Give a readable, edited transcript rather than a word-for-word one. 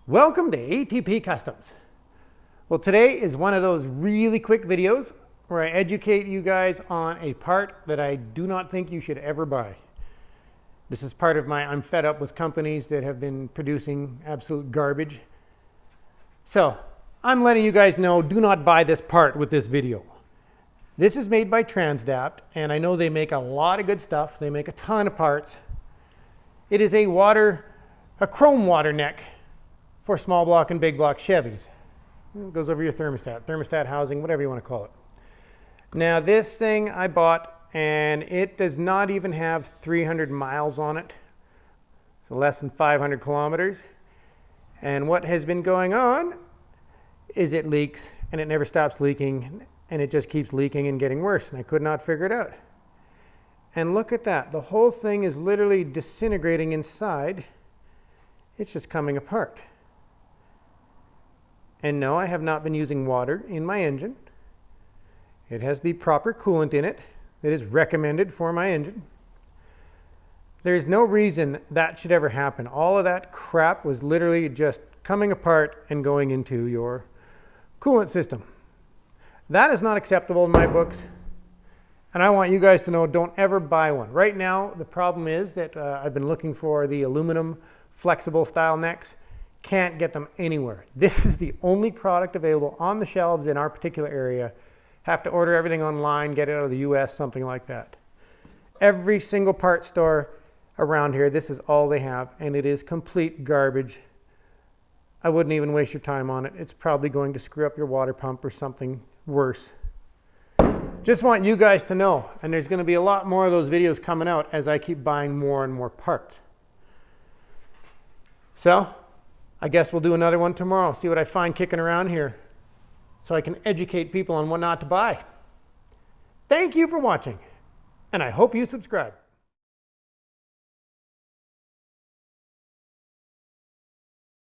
Welcome to ATP Customs. Well, today is one of those really quick videos where I educate you guys on a part that I do not think you should ever buy. This is part of my I'm fed up with companies that have been producing absolute garbage. So I'm letting you guys know, do not buy this part with this video. This is made by TRANSDAPT, and I know they make a lot of good stuff. They make a ton of parts. It is a chrome water neck for small block and big block Chevys. It goes over your thermostat housing, whatever you want to call it. Now this thing I bought, and it does not even have 300 miles on it. So less than 500 kilometers. And what has been going on is it leaks, and it never stops leaking, and it just keeps leaking and getting worse, and I could not figure it out. And look at that. The whole thing is literally disintegrating inside. It's just coming apart. And no, I have not been using water in my engine. It has the proper coolant in it that is recommended for my engine. There's no reason that should ever happen. All of that crap was literally just coming apart and going into your coolant system. That is not acceptable in my books. And I want you guys to know, don't ever buy one. Right now, the problem is that I've been looking for the aluminum flexible style necks. Can't get them anywhere. This is the only product available on the shelves in our particular area. Have to order everything online, get it out of the US, something like that. Every single part store around here, this is all they have, and it is complete garbage. I wouldn't even waste your time on it. It's probably going to screw up your water pump or something worse. Just want you guys to know, and there's going to be a lot more of those videos coming out as I keep buying more and more parts. So I guess we'll do another one tomorrow, see what I find kicking around here, so I can educate people on what not to buy. Thank you for watching, and I hope you subscribe.